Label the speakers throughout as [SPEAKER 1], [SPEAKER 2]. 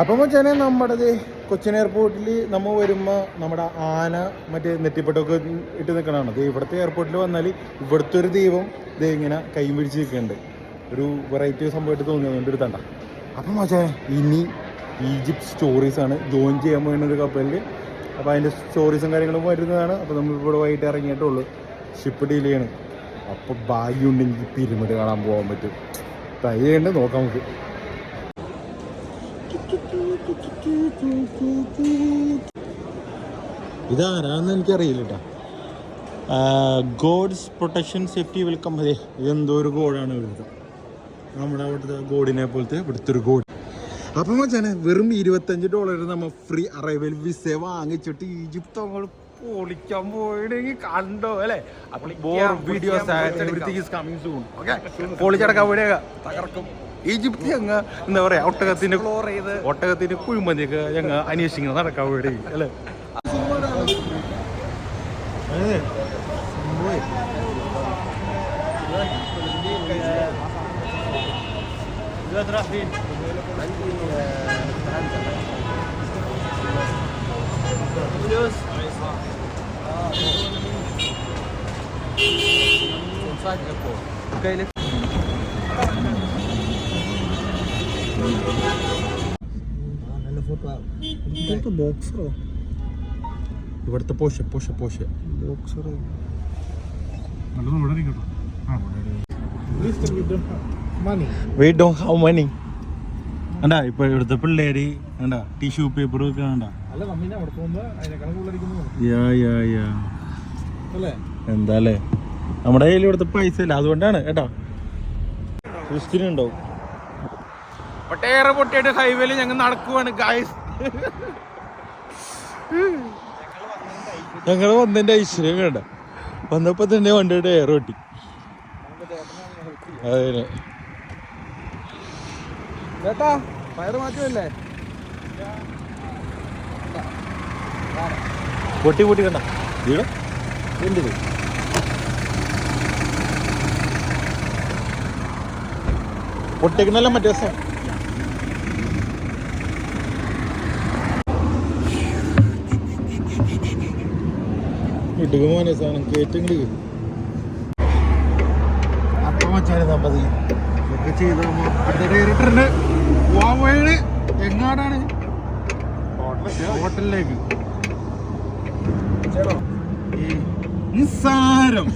[SPEAKER 1] അപ്പം വെച്ചാൽ നമ്മുടെ കൊച്ചിൻ എയർപോർട്ടിൽ നമ്മൾ വരുമ്പോൾ നമ്മുടെ ആന മറ്റേ നെറ്റിപ്പട്ടൊക്കെ ഇട്ട് നിൽക്കണതാണ്. അത് ഇവിടുത്തെ എയർപോർട്ടിൽ വന്നാൽ ഇവിടുത്തെ ഒരു ദൈവം ഇത് ഇങ്ങനെ കൈ പിടിച്ച് നിൽക്കുന്നുണ്ട്. ഒരു വെറൈറ്റി സംഭവമായിട്ട് തോന്നിയതുകൊണ്ട് എടുത്തണ്ട. അപ്പം വെച്ചാൽ ഇനി ഈജിപ്ത് സ്റ്റോറീസാണ് ജോയിൻ ചെയ്യാൻ പോകുന്നൊരു കപ്പലിൽ. അപ്പോൾ അതിൻ്റെ സ്റ്റോറീസും കാര്യങ്ങളും വരുന്നതാണ്. അപ്പോൾ നമ്മളിവിടെ വൈകിട്ട് ഇറങ്ങിയിട്ടുള്ളൂ. ഷിപ്പ് ഡീൽ ചെയ്യണം. അപ്പോൾ ഭാഗ്യമുണ്ടെങ്കിൽ പിരമിഡ് കാണാൻ പോകാൻ പറ്റും. ട്രൈ ചെയ്യേണ്ടത് നോക്കാം നമുക്ക്. ഇതാരാന്ന് എനിക്കറിയില്ല കേട്ടോ. God's protection safety welcome. അതെ, ഇതെന്തോ ഒരു ഗോഡാണ് ഇവിടുത്തെ. നമ്മുടെ അവിടുത്തെ ഗോഡിനെ പോലത്തെ ഇവിടുത്തെ ഒരു ഗോഡ്. അപ്പം വെച്ചാൽ വെറും $25 നമ്മൾ ഫ്രീ അറൈവൽ വിസ വാങ്ങിച്ചിട്ട് ഈജിപ്ത് അങ്ങോട്ട് പൊളിക്കാൻ പോയിണെങ്കിൽ കണ്ടോ അല്ലേ? പൊളിച്ചടക്കാൻ പോയിട്ടേക്ക തകർക്കും. ഈജിപ്തി അങ്ങ് എന്താ പറയാ ഒട്ടകത്തിന് കുഴിമതിയൊക്കെ ഞങ്ങൾ അന്വേഷിക്കുന്നത് നടക്കാൻ വേണ്ടി അല്ലേ? ബോക്സറോ ഇവിടുത്തെ പോഷ boxer. We don't have money. കണ്ടാ ഇപ്പൊ ഇവിടുത്തെ പിള്ളേര് കണ്ടാ ടിഷ്യൂ പേപ്പർ വെക്കണ്ട. എന്താല്ലേ നമ്മുടെ കയ്യിൽ ഇവിടുത്തെ പൈസ ഇല്ല, അതുകൊണ്ടാണ് കേട്ടോ. ഉണ്ടാവും. ഒട്ടേറെ പൊട്ടിയായിട്ട് ഹൈവേയിൽ ഞങ്ങൾ നടക്കുവാണ് ഗായ്സ്. ഞങ്ങൾ വന്നതിന്റെ ഐശ്വര്യം കേട്ട. വന്നപ്പോ തന്നെ വണ്ടിയുടെ എയർ പൊട്ടി. അതെ ചേട്ടാ, പയറ് മാറ്റമല്ലേ? പൊട്ടി കണ്ട വീട് എന്ത് പൊട്ടിക്കുന്നല്ല മറ്റേ ദിവസം. ഇടുകമാനെ സാധനം കയറ്റം അപ്പം വച്ചാൽ സമ്മതി ഒക്കെ ചെയ്ത് ഡയറക്ടറിന്റെ പോവാണ്. എങ്ങാടാണ്? ഹോട്ടലിലേക്ക്. നിസ്സാരം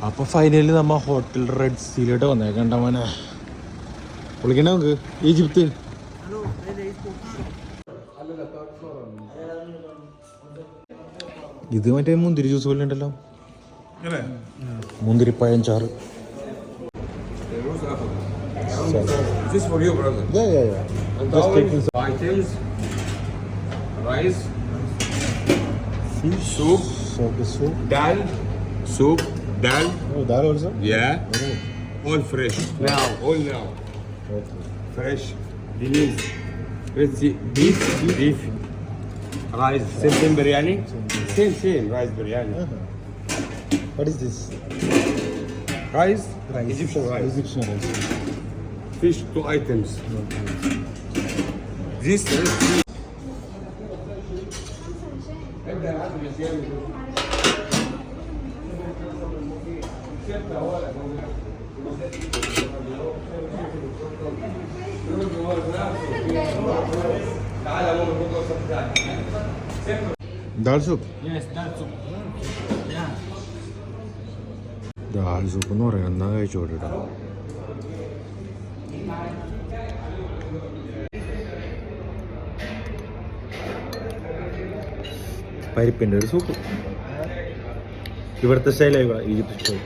[SPEAKER 1] അപ്പൊ ഫൈനലി നമ്മ ഹോട്ടൽ റെഡ് സീലോട്ട് വന്നേക്കണ്ട മോനെ. വിളിക്കണ്ട നമുക്ക് ഈജിപ്ത്. ഇത് മറ്റേ മുന്തിരി ജ്യൂസ് പോലെ ഉണ്ടല്ലോ, മുന്തിരിപ്പഴം ചാറ്.
[SPEAKER 2] This for you, brother.
[SPEAKER 1] Yeah. Just taking some
[SPEAKER 2] items, rice, fish, soup, dal, soup, dal.
[SPEAKER 1] Oh, dal also?
[SPEAKER 2] Yeah.
[SPEAKER 1] Oh.
[SPEAKER 2] All fresh. All now.
[SPEAKER 1] Okay.
[SPEAKER 2] Fresh. Beans. Let's see. Beef. Rice. Same biryani. Same. Rice biryani.
[SPEAKER 1] What is this?
[SPEAKER 2] Rice. Egyptian rice.
[SPEAKER 1] Egyptian rice.
[SPEAKER 2] Fish, 2 items. This
[SPEAKER 1] Dal soup?
[SPEAKER 2] Yes, dal soup. Yeah.
[SPEAKER 1] Dal soup എന്ന് പറയാം. എന്നാ കഴിച്ചോട്ടാ. പരിപ്പിൻ്റെ ഒരു soup. ഇവിടുത്തെ സ്റ്റൈലായി Egypt style.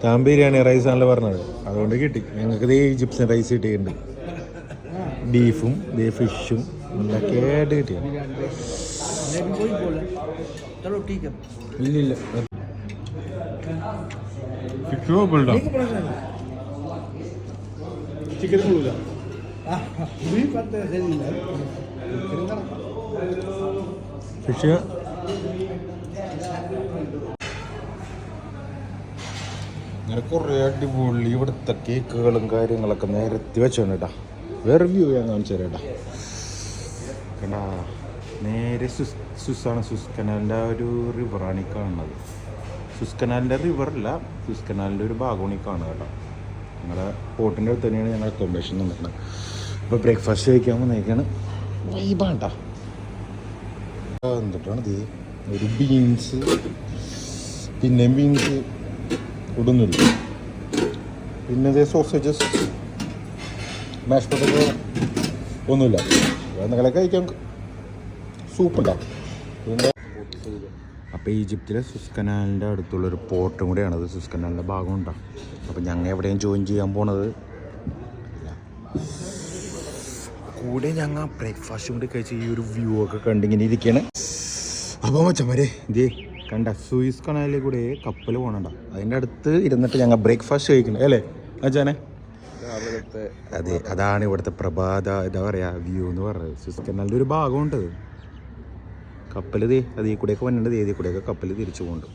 [SPEAKER 1] താൻ biryani rice ആണല്ലോ പറഞ്ഞത്, അതുകൊണ്ട് കിട്ടി ഞങ്ങൾക്ക്. ഇതേ ഈജിപ്ഷ്യൻ റൈസ് കിട്ടിയിട്ടുണ്ട്. ബീഫും ഫിഷും എന്തൊക്കെയായിട്ട് കിട്ടിയാണ്. ഇല്ലില്ല ഫിഷ് അങ്ങനെ കുറേ അടിപൊളി ഇവിടുത്തെ കേക്കുകളും കാര്യങ്ങളൊക്കെ നിരത്തി വെച്ചാണ് കേട്ടാ. വേറെ വ്യൂ ഞാൻ കാണിച്ചു തരാം കേട്ടാ. കണ്ടാ നേരെ സ്വിസ്സാണ്. സ്വിസ് കനാലിൻ്റെ ഒരു റിവറാണ് ഈ കാണുന്നത്. സ്വിസ് കനാലിൻ്റെ റിവറല്ല, സ്വിസ് കനാലിൻ്റെ ഒരു ഭാഗമാണ് ഈ കാണുന്നത് കേട്ടോ. ഞങ്ങളുടെ പോർട്ടിൻ്റെ അടുത്ത് തന്നെയാണ് ഞങ്ങൾ അക്കോമഡേഷൻ നിൽക്കുന്നത്. അപ്പോൾ ബ്രേക്ക്ഫാസ്റ്റ് കഴിക്കാൻ വന്നേക്കാണ്. വൈബാണ് കേട്ടോ. എന്നിട്ടാണ് ഇത് ഒരു ബീൻസ്, പിന്നെയും ബീൻസ് ഇടുന്നില്ല. പിന്നെ ഇതേ സോസേജസ്, മാഷ് പൊട്ടറ്റോ ഒന്നുമില്ല. എന്നൊക്കെ കഴിക്കാം. സൂപ്പുണ്ടാവും. പിന്നെ അപ്പോൾ ഈജിപ്തിലെ സ്വിസ് കനാലിൻ്റെ അടുത്തുള്ളൊരു പോർട്ടും കൂടെയാണത്. സ്വിസ് കനാലിൻ്റെ ഭാഗം ഉണ്ടാവും. അപ്പോൾ ഞങ്ങൾ എവിടെയും ജോയിൻ ചെയ്യാൻ പോണത് കൂടെ ഞങ്ങൾ ബ്രേക്ക്ഫാസ്റ്റും കൂടി കഴിച്ച് ഈ ഒരു വ്യൂ ഒക്കെ കണ്ടിങ്ങനെ ഇരിക്കുകയാണ്. അപ്പോൾ മച്ചന്മാരെ ഇതേ കണ്ട സൂയിസ് കനാലിൽ കൂടെ കപ്പൽ പോകണണ്ട. അതിൻ്റെ അടുത്ത് ഇരുന്നിട്ട് ഞങ്ങൾ ബ്രേക്ക്ഫാസ്റ്റ് കഴിക്കണേ അല്ലേ അച്ഛനെ? അതെ, അതാണ് ഇവിടുത്തെ പ്രഭാത എന്താ പറയുക വ്യൂ എന്ന് പറയുന്നത്. സ്വിസ് കനാലിൻ്റെ ഒരു ഭാഗമുണ്ട്. കപ്പൽ അതീ കൂടെയൊക്കെ വന്നിട്ടുണ്ട്. ഏതി കൂടെയൊക്കെ കപ്പൽ തിരിച്ചു പോകുന്നുണ്ട്.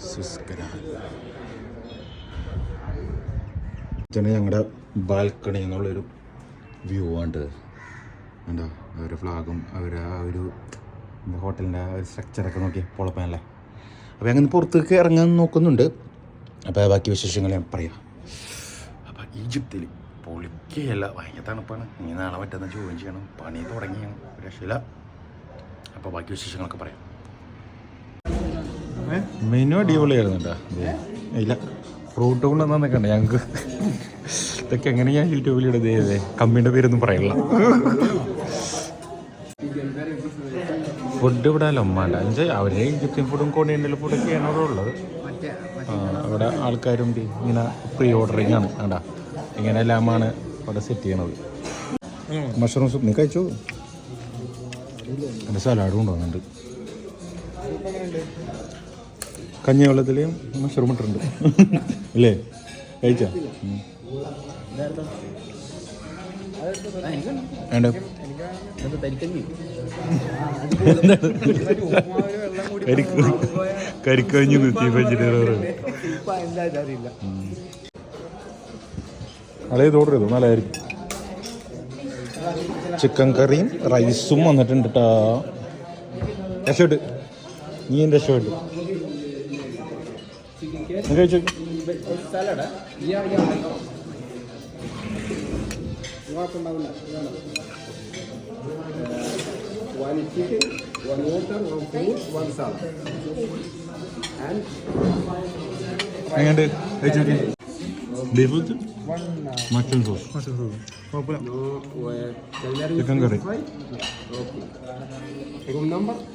[SPEAKER 1] സ്വിസ് കനാൽ ഞങ്ങളുടെ ബാൽക്കണി എന്നുള്ളൊരു വ്യൂ ആണ്. എന്താ അവരുടെ ഫ്ലാഗും അവരുടെ ആ ഒരു ഹോട്ടലിൻ്റെ ആ ഒരു സ്ട്രക്ചറൊക്കെ നോക്കി പൊളപ്പാനല്ലേ. അപ്പോൾ അങ്ങനെ പുറത്തേക്ക് ഇറങ്ങാൻ നോക്കുന്നുണ്ട്. അപ്പോൾ ബാക്കി വിശേഷങ്ങൾ ഞാൻ പറയാം. അപ്പോൾ ഈജിപ്തിൽ പൊളിക്കുകയല്ല, ഭയങ്കര തണുപ്പാണ്. ഇനി നാളെ മറ്റന്നാൾ ജോയിൻ ചെയ്യണം. പണി തുടങ്ങിയാണ്, രക്ഷയില്ല. അപ്പോൾ ബാക്കി വിശേഷങ്ങളൊക്കെ പറയാം. മെനു അടിപൊളിയായിരുന്നു കേട്ടോ. ഇല്ല ഫ്രൂട്ട് കൊണ്ടുവന്നാൽ നിൽക്കണ്ടേ ഞങ്ങൾക്ക്. ഇതൊക്കെ എങ്ങനെ ഞാൻ യൂട്യൂബിലിടുന്നത് ചെയ്തേ. കമ്മിയുടെ പേരൊന്നും പറയില്ല. ഫുഡ് ഇവിടെ ലൊമ്മാണ്ട എന്നുവെച്ചാൽ അവരുടെ ഈജിപ്ഷ്യൻ ഫുഡും കോണ്ടിനെൻ്റൽ ഫുഡൊക്കെയാണ് അവിടെ ഉള്ളത്. അവിടെ ആൾക്കാരുണ്ട് ഇങ്ങനെ പ്രീ ഓർഡറിങ് ആണ്. വേണ്ട ഇങ്ങനെ എല്ലാമാണ് അവിടെ സെറ്റ് ചെയ്യണത്. മഷ്റൂം സൂപ്പ് നീ കഴിച്ചോ? എൻ്റെ സലാഡും കൊണ്ടുവന്നുണ്ട്. കഞ്ഞിവെള്ളത്തിൽ മഷ്റൂം ഇട്ടിട്ടുണ്ട് അല്ലേ? കഴിച്ചാ? കരിക്കഞ്ഞു അതേത് ഓർഡർ ചെയ്തു നല്ലതായിരിക്കും. ചിക്കൻ കറിയും റൈസും വന്നിട്ടുണ്ട് കേട്ടോ. രക്ഷപ്പെട്ട് നീ എൻ്റെ രക്ഷപ്പെട്ട് കഴിച്ചു. എങ്ങനെയുണ്ട് കഴിച്ചു നോക്കി? Beef with mushroom sauce, chicken curry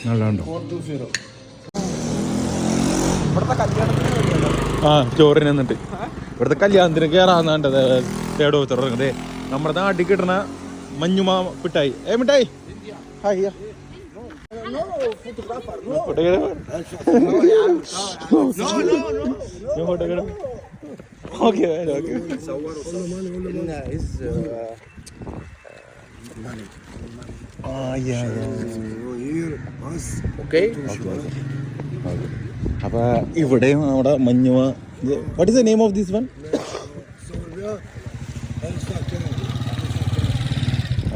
[SPEAKER 1] നല്ലതുണ്ടോ? ആ ചോറിന് എന്നിട്ട് ഇവിടുത്തെ കല്യാണത്തിന് കയറാന്നാണ്ടത് തേടോ തുടങ്ങുന്നത്. നമ്മുടെ നാട്ടിൽ കിട്ടണ മഞ്ഞുമാ മിഠായി. മിഠായി ഹായ് ഓക്കെ അപ്പൊ ഇവിടെയും നമ്മുടെ മഞ്ഞുമ. What is the name of this one?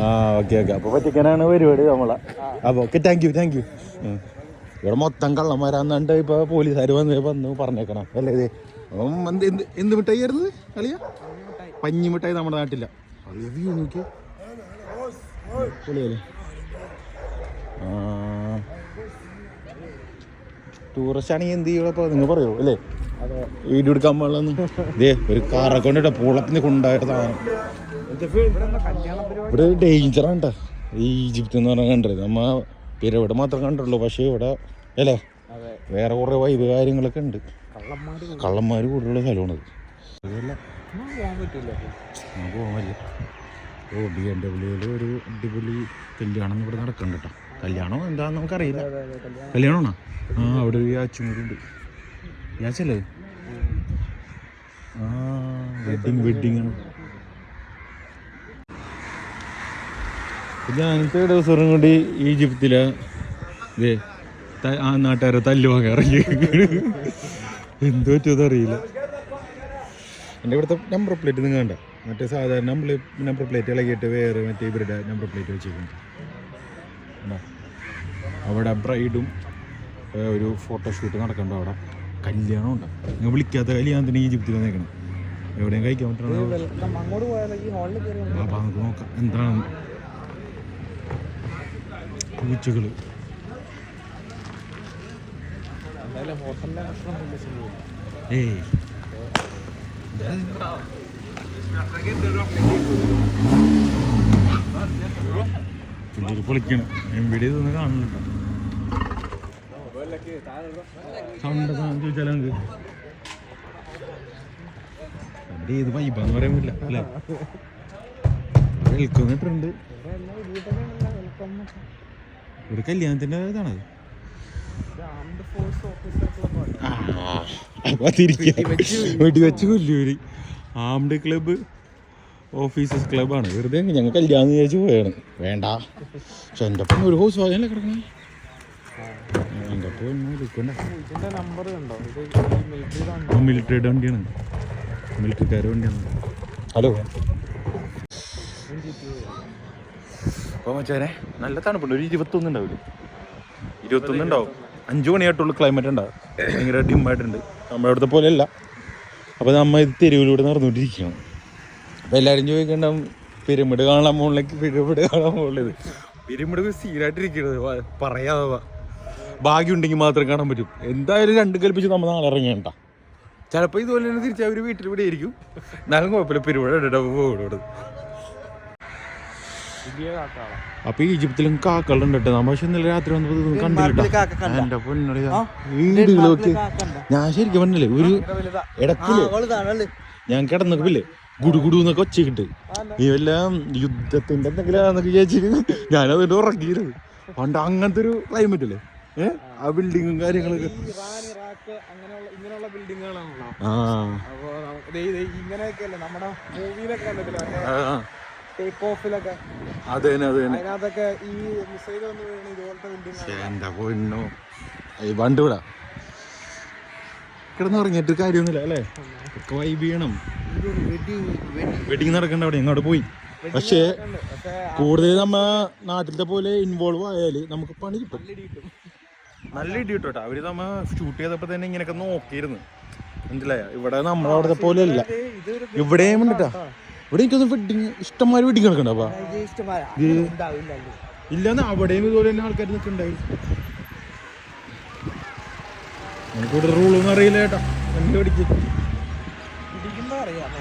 [SPEAKER 1] ആ ഓക്കെ ഓക്കെ. അപ്പോൾ പറ്റിക്കാനാണ് പരിപാടി നമ്മളെ. അപ്പോൾ ഓക്കെ, താങ്ക് യു. ഇവിടെ മൊത്തം കള്ളന്മാരാന്നുണ്ട്. ഇപ്പോൾ പോലീസുകാർ വന്ന് പറഞ്ഞേക്കണം അല്ലേ? ഇത് എന്ത് മിഠായി ആയിരുന്നു കളിയ? പഞ്ഞി മിഠായി നമ്മുടെ നാട്ടില്ല. വ്യൂ നോക്കി പൊളിയല്ലേ? ടൂറിസ്റ്റ് ആണെങ്കിൽ എന്ത് ചെയ്യുള്ളപ്പോൾ നിങ്ങൾ പറയുമോ അല്ലേ? വീഡിയോ എടുക്കാൻ പാടില്ലെന്ന്. ഇതേ ഒരു കാറൊക്കെ കൊണ്ടിട്ട പൂളത്തിന് കൊണ്ടായിട്ടാണ്. ഇവിടെ ഡേഞ്ചറാണ് കേട്ടോ ഈ ഈജിപ്ത് എന്ന് പറഞ്ഞാൽ. കണ്ടത് നമ്മ പിരവിടെ മാത്രം കണ്ടുള്ളൂ. പക്ഷേ ഇവിടെ അല്ലേ വേറെ കുറേ വൈബ് കാര്യങ്ങളൊക്കെ ഉണ്ട്. കള്ളന്മാർ കൂടുതലുള്ള സ്ഥലമാണത്. അതല്ല പോകാൻ പറ്റില്ല. ഓ BMW ഒരു അടിപൊളി കല്യാണം ഇവിടെ നടക്കുന്നുണ്ട് കേട്ടോ. കല്യാണം എന്താണെന്ന് നമുക്കറിയില്ല. കല്യാണമാണോ? ആ അവിടെ ഒരു യാച്ചും കൂടി ഉണ്ട്. യാച്ചല്ലേ? ആ വെഡിങ് ആണ്. ഞാനിപ്പോൾ ദിവസം കൂടി ഈജിപ്തിലെ ഇതേ ആ നാട്ടുകാരെ തല്ലു വാങ്ങി ഇറങ്ങി. എന്ത് പറ്റുമെന്ന് അറിയില്ല. എൻ്റെ ഇവിടുത്തെ നമ്പർ പ്ലേറ്റ് നിങ്ങൾ കണ്ട, മറ്റേ സാധാരണ നമ്പർ പ്ലേറ്റ് ഇളകിയിട്ട് വേറെ മറ്റേ ഇവരുടെ നമ്പർ പ്ലേറ്റ് വെച്ചിരിക്കുന്നു. അവിടെ ബ്രൈഡും ഒരു ഫോട്ടോഷൂട്ട് നടക്കണ്ടോ, അവിടെ കല്യാണം ഉണ്ടോ. നിങ്ങൾ വിളിക്കാത്ത കല്യാണത്തിന് ഈജിപ്തിൽ വന്നേക്കണം. എവിടെയും കഴിക്കാൻ പറ്റണോ? അപ്പം നമുക്ക് നോക്കാം എന്താണ്. പൂച്ചകള് ഏയ് പൊളിക്കണം. എവിടെ ഇതൊന്നും കാണുന്നുണ്ടോ? സൗണ്ട് ചോദിച്ചാലോ നമുക്ക് അവിടെ ഏത് വൈബാന്ന് പറയാൻ പറ്റില്ല അല്ലേ. വെൽക്കൊന്നിട്ടുണ്ട്. ഒരു കല്യാണത്തിന്റെ ഇതാണത്. വെടിവെച്ച് കൊല്ലൂര് ആംഡ് ക്ലബ്ബ് ഓഫീസേഴ്സ് ക്ലബ്ബാണ്. വെറുതെ ഞങ്ങൾ കല്യാണം വിചാരിച്ച് പോയാണ്. വേണ്ട, പക്ഷെ എൻ്റെ ഒപ്പം ഒരു ഹൗസ് വാങ്ങല്ലേ കിടക്കണേ. എൻ്റെ ഒപ്പം മിലിറ്ററിയുടെ വണ്ടിയാണ്, മിലിറ്ററിക്കാരുടെ വണ്ടിയാണ്. ഹലോ അപ്പോൾ മച്ചാനെ നല്ല തണുപ്പുണ്ട്. ഒരു 21 ഉണ്ടാവില്ല, 21 ഉണ്ടാവും. 5 മണിയായിട്ടുള്ള ക്ലൈമറ്റ് ഉണ്ടാവും. ഭയങ്കര ഡിമ്മായിട്ടുണ്ട്, നമ്മുടെ അവിടുത്തെ പോലെയല്ല. അപ്പോൾ നമ്മൾ ഇത് തെരുവിലൂടെ നടന്നുകൊണ്ടിരിക്കുകയാണ്. അപ്പോൾ എല്ലാവരും ചോദിക്കണ്ടാവും പിരമിഡ് കാണാൻ മുകളിലേക്ക്, പിരമിഡ് കാണാൻ മുകളിൽ. പിരമിഡ് സീനായിട്ടിരിക്കുന്നത് പറയാതെ ഭാഗ്യം ഉണ്ടെങ്കിൽ മാത്രം കാണാൻ പറ്റും. എന്തായാലും 2 കൽപ്പിച്ച് നമ്മൾ നാളെ ഇറങ്ങിയേണ്ട. ചിലപ്പോൾ ഇതുപോലെ തന്നെ തിരിച്ച് അവർ വീട്ടിലിവിടെ ആയിരിക്കും. എന്നാലും കുഴപ്പമില്ല, പിരമിഡ് പോകും. അപ്പൊ ഈജിപ്തിലും കാക്കളുണ്ട് കേട്ടോ. നമ്മൾ പക്ഷെ ഇന്നലെ രാത്രി വന്നപ്പോ കണ്ടില്ല. എന്റെ പൊന്നടി വീടുകളൊക്കെ ഞാൻ ശരിക്കും പറഞ്ഞില്ലേ, ഒരു ഇടക്കില് ഞാൻ കിടന്നൊക്കെ ഗുഡുഗുഡു എന്നൊക്കെ ഒച്ചക്കിട്ട് ഈ വല്ല യുദ്ധത്തിന്റെ എന്തെങ്കിലും വിചാരിച്ചിട്ട് ഞാനതിന്റെ ഉറങ്ങിയിരുന്നത്. പണ്ട് അങ്ങനത്തെ ഒരു ക്ലൈമറ്റ് അല്ലേ ആ ബിൽഡിങ്ങും കാര്യങ്ങളൊക്കെ. പണ്ട് ഇവിടെ കിടന്നുറങ്ങിയിട്ട് കാര്യമൊന്നുമില്ല അല്ലേ. വൈബ് ചെയ്യണം. വെഡിങ് നടക്കണ്ട അവിടെ അങ്ങോട്ട് പോയി. പക്ഷേ കൂടുതൽ നമ്മ നാട്ടിലത്തെ പോലെ ഇൻവോൾവ് ആയാല് നമുക്ക് പണി കിട്ടും. നല്ല ഇടി കിട്ടും കേട്ടോ. അവര് നമ്മ ഷൂട്ട് ചെയ്തപ്പോ തന്നെ ഇങ്ങനെയൊക്കെ നോക്കിയിരുന്നു, മനസ്സിലായ. ഇവിടെ നമ്മളവിടത്തെ പോലെ അല്ല. ഇവിടെയും ഉണ്ടിട്ടാ. ഇവിടെ എനിക്കൊന്നും വെഡിങ് ഇഷ്ടംമാര് വെഡിങ് നടക്കണ്ടപ്പാ. ഇല്ലാന്ന് അവിടെയും ഇതുപോലെ തന്നെ ആൾക്കാർ നിൽക്കണ്ടായി. എനിക്കിവിടെ റൂളൊന്നും അറിയില്ല കേട്ടോ. എന്ത്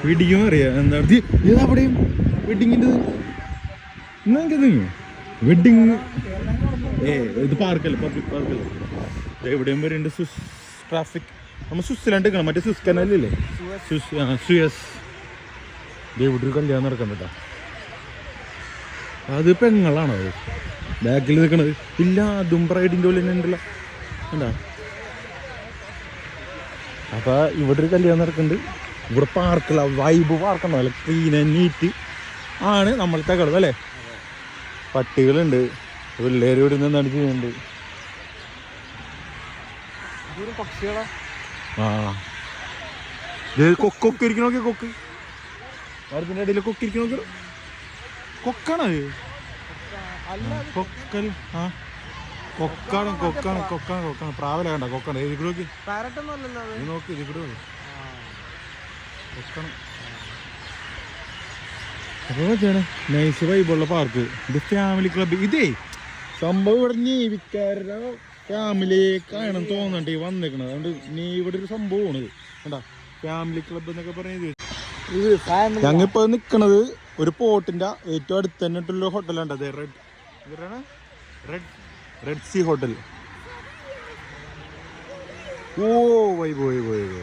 [SPEAKER 1] വെഡിങ്ങും അറിയാം. എന്താ അവിടെയും വെഡിങ്ങിൻ്റെ വെഡിങ് ഇത് പാർക്കല്ല, പബ്ലിക് പാർക്കല്ല. എവിടെയും വരുന്നുണ്ട് സ്വിസ് ട്രാഫിക്. നമ്മൾ സ്വിറ്റ്സർലൻഡ് എടുക്കണം, മറ്റേ സ്വിസ് കനാലില്ലേ, സുയസ്. ഇവിടെ ഒരു കല്യാണം നടക്കാൻ കേട്ടോ. അത് പെങ്ങളാണോ ബാക്കിൽ നിൽക്കണത്? ഇല്ല, അതും ബ്രൈഡിൻ്റെ ഉള്ളിൽ തന്നെ ഉണ്ടല്ലോ, എന്താ. അപ്പം ഇവിടെ ഒരു കല്യാണം നടക്കുന്നുണ്ട്. ഇവിടെ പാർക്കുള്ള വൈബ് പാർക്കുണ്ടോ, നല്ല ക്ലീൻ ആൻഡ് നീറ്റ് ആണ് നമ്മളത്തെ കളവ് അല്ലേ. പട്ടികളുണ്ട്, പിള്ളേർ ഇവിടെ നിന്നാണ് ചെയ്യുന്നുണ്ട്. ആ കൊക്കൊക്കെ ഇരിക്കണ നോക്കിയ കൊക്ക്, മരത്തിൻ്റെ ഇടയിൽ കൊക്ക് ഇരിക്കണ നോക്കിയോ. കൊക്കാണത് കൊക്കൽ. ആ കൊക്കാണ് കൊക്കാണ് കൊക്കാണ് കൊക്കാണ്. പ്രാവല കണ്ട കൊക്കാണ്. ഇതിക്കൂടെ നോക്കി നോക്കി, ഇതിക്കൂടെ കൊക്കാണ്. അപ്പോൾ നൈസ് വൈബുള്ള പാർക്ക്. ഇത് ഫാമിലി ക്ലബ്ബ്. ഇതേ സംഭവം ഇവിടെ നേവിക്കാരുടെ ഫാമിലിക്കാണ് തോന്നണ്ടേ വന്നേക്കണത്. അതുകൊണ്ട് ഇവിടെ ഒരു സംഭവമാണ് കണ്ടാ, ഫാമിലി ക്ലബ്ബ് എന്നൊക്കെ പറയുന്നത്. ഞങ്ങിപ്പോ നിക്കണത് ഒരു പോർട്ടിന്റെ ഏറ്റവും അടുത്ത് തന്നെ ആയിട്ടുള്ള ഹോട്ടലുണ്ട്. അതെ, റെഡ് സീ ഹോട്ടൽ. ഓ vibe vibe vibe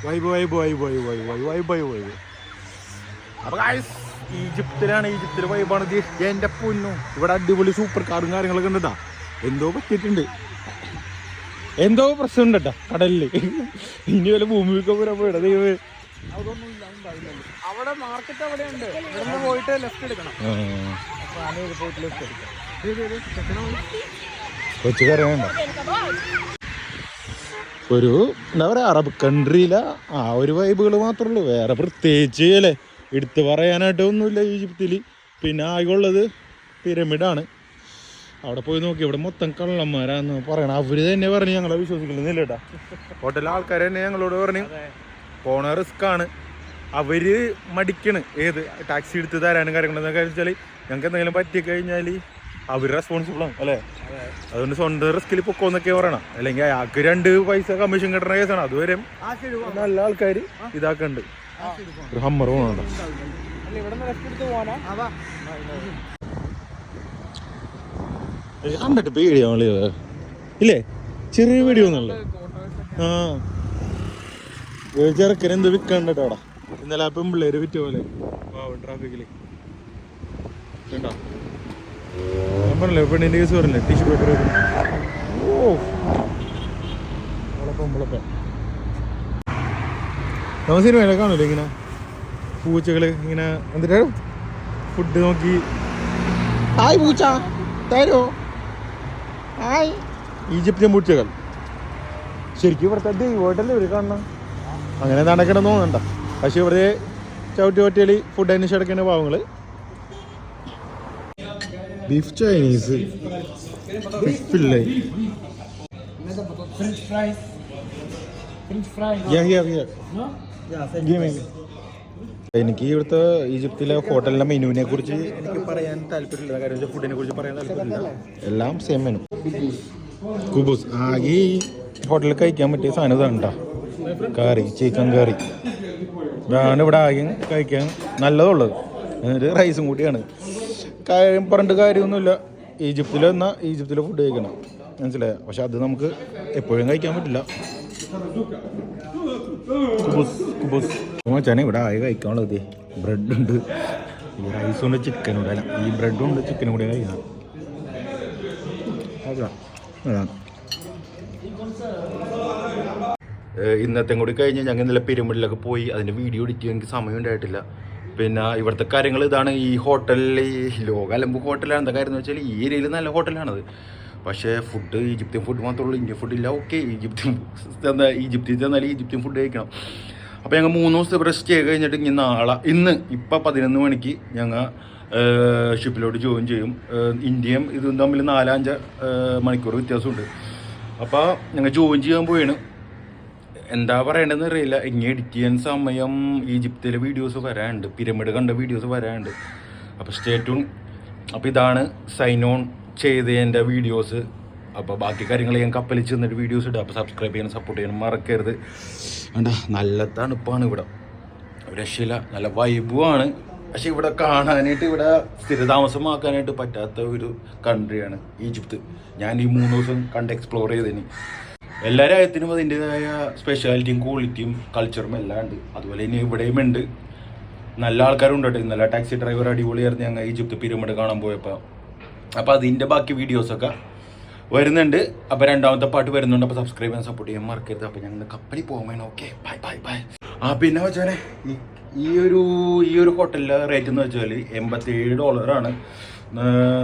[SPEAKER 1] vibe vibe vibe vibe vibe vibe vibe vibe. അപ്പൊ ഈജിപ്തിലാണ്, ഈജിപ്തിലെ വൈബാണ് ഇത്. എന്റെ പൊന്നു, ഇവിടെ അടിപൊളി സൂപ്പർ കാറും കാര്യങ്ങളൊക്കെ ഉണ്ട് കേട്ടാ. എന്തോ പറ്റിയിട്ടുണ്ട്, എന്തോ പ്രശ്നം കേട്ടാ കടലില്. ഇനി വല്ല ഭൂമിയൊക്കെ വരാൻ പോയിടാ ദൈവം.
[SPEAKER 3] അവിടെ മാർക്കറ്റ് അവിടെ ഉണ്ട്, ഇവിടുന്ന് പോയിട്ട് ലെഫ്റ്റ് എടുക്കണം.
[SPEAKER 1] കൊച്ചു കറി വേണ്ട. ഒരു എന്താ പറയുക, അറബ് കൺട്രിയിലെ ആ ഒരു വൈബുകൾ മാത്രമേ ഉള്ളൂ. വേറെ പ്രത്യേകിച്ച് അല്ലേ എടുത്ത് പറയാനായിട്ട് ഒന്നുമില്ല ഈജിപ്തിൽ. പിന്നെ ആകെയുള്ളത് പിരമിഡാണ്. അവിടെ പോയി നോക്കി, ഇവിടെ മൊത്തം കള്ളന്മാരാന്ന് പറയണം. അവർ തന്നെ പറഞ്ഞ് ഞങ്ങളെ വിശ്വസിക്കുന്നില്ല കേട്ടാ. ഹോട്ടലിലെ ആൾക്കാർ തന്നെ ഞങ്ങളോട് പറഞ്ഞു പോണ റിസ്ക് ആണ്. അവർ മടിക്കണ് ഏത് ടാക്സി എടുത്ത് തരാനും കാര്യങ്ങളെന്നൊക്കെ വെച്ചാൽ ഞങ്ങൾക്ക് എന്തെങ്കിലും പറ്റിക്കഴിഞ്ഞാൽ അവർ റെസ്പോൺസിബിളാണ് അല്ലേ. അതുകൊണ്ട് സ്വന്തം റിസ്കിൽ പൊക്കോന്നൊക്കെ പറയണം. അല്ലെങ്കിൽ അയാൾക്ക് 2 പൈസ കമ്മീഷൻ കിട്ടുന്ന കേസാണ്. അതുവരെ നല്ല ആൾക്കാർ ഇതാക്കുന്നുണ്ട്. ഒരു ഹമ്മർ പോകണുണ്ടോ കണ്ടിട്ട് പേടിയാവുള്ളൂ ഇല്ലേ? ചെറിയ പേടിയൊന്നുമല്ലോ. ആ ചെറുക്കൻ എന്ത് വിൽക്കണ്ടോ അവിടെ. ഇന്നലെ ആ പെമ്പിള്ളേര് വിറ്റ പോലെ ട്രാഫിക്കില് കണ്ടോ. ഞാൻ പറഞ്ഞില്ലേ പെണ്ണിന്റെ കേസ് പറഞ്ഞില്ലേ, ടിഷ്യൂ പേപ്പർ. ഓ മുളപ്പം നമ്മൾ സിനിമയിലെ കാണൂല്ലേ ഇങ്ങനെ പൂച്ചകള് ഇങ്ങനെ എന്നിട്ട് ഫുഡ് നോക്കി ഹായ് പൂച്ച തരോ ഹായ്. ഈജിപ്തിയൻ പൂച്ചകൾ ശരിക്കും ഇവിടുത്തെ ദൈവമായിട്ടല്ലേ ഇവർ കാണണം. അങ്ങനെ നടക്കണം തോന്നണ്ട. പക്ഷെ ഇവിടെ ചവിട്ടി പറ്റിയാൽ ഫുഡ് അന്വേഷിച്ച് കിടക്കുന്ന പാവങ്ങള്. ബീഫ് ചൈനീസ്, ഫിഷ് ഫില്ലേ, എനിക്ക് ഇവിടുത്തെ ഈജിപ്തിലെ ഹോട്ടലിലെ മെനുവിനെ കുറിച്ച് എനിക്ക് പറയാൻ താല്പര്യമില്ല. കാര്യം വെച്ചാൽ ഫുഡിനെ കുറിച്ച് പറയാൻ താല്പര്യമില്ല. എല്ലാം സെയിം മെനു. കുബൂസ് ആകെ ഈ ഹോട്ടലിൽ കഴിക്കാൻ പറ്റിയ സാധനം ഇതാണ് കേട്ടോ. കറി, ചിക്കൻ കറി ഇതാണ് ഇവിടെ ആകെ കഴിക്കാൻ നല്ലതുള്ളത്. എന്നിട്ട് റൈസും കൂടിയാണ്. കാര്യം പറഞ്ഞിട്ട് കാര്യമൊന്നുമില്ല. ഈജിപ്തിൽ വന്നാൽ ഈജിപ്തിലെ ഫുഡ് കഴിക്കണം, മനസ്സിലായോ? പക്ഷെ അത് നമുക്ക് എപ്പോഴും കഴിക്കാൻ പറ്റില്ല. വെച്ചാൽ ഇവിടെ ആകെ കഴിക്കാനുള്ളത് ബ്രെഡുണ്ട്, ഈ റൈസുണ്ട്, ചിക്കനും ഉണ്ട്. ഈ ബ്രെഡും ഉണ്ട്, ചിക്കനും കൂടി കഴിക്കണം. അതാണ് ഇന്നത്തെ കൂടി കഴിഞ്ഞ് ഞങ്ങൾ ഇന്നലെ പിരമിഡിലൊക്കെ പോയി. അതിൻ്റെ വീഡിയോ എഡിറ്റ് ചെയ്യാൻ എനിക്ക് സമയം ഉണ്ടായിട്ടില്ല. പിന്നെ ഇവിടുത്തെ കാര്യങ്ങൾ ഇതാണ്. ഈ ഹോട്ടലിൽ ലോകാലമ്പ് ഹോട്ടലാണ്. എന്താ കാര്യം എന്ന് വെച്ചാൽ ഈ ഏരിയയിൽ നല്ല ഹോട്ടലാണത്. പക്ഷേ ഫുഡ് ഈജിപ്ത്യൻ ഫുഡ് മാത്രമേ ഉള്ളൂ, ഇന്ത്യൻ ഫുഡില്ല. ഓക്കെ, ഈജിപ്തിൽ ചെന്നാൽ ഈജിപ്ത്യൻ ഫുഡ് കഴിക്കണം. അപ്പോൾ ഞങ്ങൾ 3 ദിവസത്തെ ഇവിടെ സ്റ്റേ കഴിഞ്ഞിട്ട് ഇന്ന് ഇപ്പം 11 മണിക്ക് ഞങ്ങൾ ഷിപ്പിലോട്ട് ജോയിൻ ചെയ്യും. ഇന്ത്യയും ഇതും തമ്മിൽ 4-5 മണിക്കൂർ വ്യത്യാസമുണ്ട്. അപ്പോൾ ഞങ്ങൾ ജോയിൻ ചെയ്യാൻ പോയാണ്. എന്താ പറയേണ്ടതെന്ന് അറിയില്ല. ഇങ്ങനെ എഡിറ്റ് ചെയ്യാൻ സമയം ഈജിപ്തിലെ വീഡിയോസ് വരാനുണ്ട്, പിരമിഡ് കണ്ട വീഡിയോസ് വരാനുണ്ട്. അപ്പോൾ സ്റ്റേ ട്യൂൺ. അപ്പോൾ ഇതാണ് സൈൻ ഓൺ ചെയ്തതിൻ്റെ വീഡിയോസ്. അപ്പോൾ ബാക്കി കാര്യങ്ങൾ ഞാൻ കപ്പലിൽ ചെന്നിട്ട് വീഡിയോസ് ഇടുക. അപ്പോൾ സബ്സ്ക്രൈബ് ചെയ്യാനും സപ്പോർട്ട് ചെയ്യാനും മറക്കരുത്. വേണ്ട, നല്ല തണുപ്പാണ് ഇവിടെ, രക്ഷയില്ല, നല്ല വൈബുമാണ്. പക്ഷെ ഇവിടെ കാണാനായിട്ട്, ഇവിടെ സ്ഥിരതാമസമാക്കാനായിട്ട് പറ്റാത്ത ഒരു കൺട്രിയാണ് ഈജിപ്ത്. ഞാൻ ഈ 3 ദിവസം കണ്ട് എക്സ്പ്ലോർ ചെയ്തതിന് എല്ലാ രാജ്യത്തിനും അതിൻ്റെതായ സ്പെഷ്യാലിറ്റിയും ക്വാളിറ്റിയും കൾച്ചറും എല്ലാം ഉണ്ട്. അതുപോലെ ഇനി ഇവിടെയും ഉണ്ട്. നല്ല ആൾക്കാരുണ്ട് കേട്ടോ. ഇന്നലെ ടാക്സി ഡ്രൈവർ അടിപൊളിയായിരുന്നു ഞങ്ങൾ ഈജിപ്ത് പിരമിഡ് കാണാൻ പോയപ്പോൾ. അപ്പോൾ അതിൻ്റെ ബാക്കി വീഡിയോസൊക്കെ വരുന്നുണ്ട്. അപ്പോൾ 2ാമത്തെ പാട്ട് വരുന്നുണ്ട്. അപ്പോൾ സബ്സ്ക്രൈബ് ചെയ്യാൻ സപ്പോർട്ട് ചെയ്യാൻ മറക്കരുത്. അപ്പോൾ ഞങ്ങൾ കപ്പലിൽ പോകാൻ. Okay, bye bye bye. പിന്നെ വെച്ചാൽ ഈ ഒരു ഹോട്ടലിലെ റേറ്റ് എന്ന് വെച്ചാൽ $87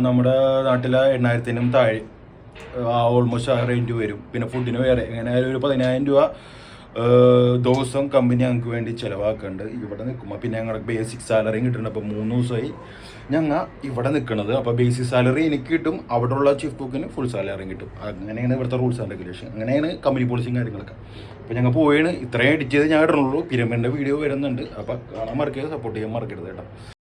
[SPEAKER 1] നമ്മുടെ നാട്ടിലെ 8,000-നും താഴെ ഓൾമോസ്റ്റ് ആ റേഞ്ച് വരും. പിന്നെ ഫുഡിന് വേറെ എങ്ങനെ ഒരു 10,000 രൂപ ദിവസം കമ്പനി ഞങ്ങൾക്ക് വേണ്ടി ചിലവാക്കുന്നുണ്ട് ഇവിടെ നിൽക്കുമ്പോൾ. പിന്നെ ഞങ്ങളുടെ ബേസിക് സാലറിയും കിട്ടുന്നുണ്ട്. അപ്പോൾ 3 ദിവസമായി ഞങ്ങൾ ഇവിടെ നിൽക്കുന്നത്. അപ്പോൾ ബേസിക് സാലറി എനിക്ക് കിട്ടും, അവിടെയുള്ള ചീഫ് കുക്കിന് ഫുൾ സാലറിയും കിട്ടും. അങ്ങനെയാണ് ഇവിടുത്തെ റൂൾസ് ആൻഡ് റെഗുലേഷൻ. അങ്ങനെയാണ് കമ്പനി പോളിസിയും കാര്യങ്ങളൊക്കെ. അപ്പോൾ ഞങ്ങൾ പോയാണ്. ഇത്രയും എഡിറ്റ് ചെയ്ത് ഞാൻ ഇടണുള്ളൂ. പിരമിഡിൻ്റെ വീഡിയോ വരുന്നുണ്ട്. അപ്പോൾ കാണാൻ മറക്കരുത്, സപ്പോർട്ട് ചെയ്യാൻ മറക്കരുത് കേട്ടോ.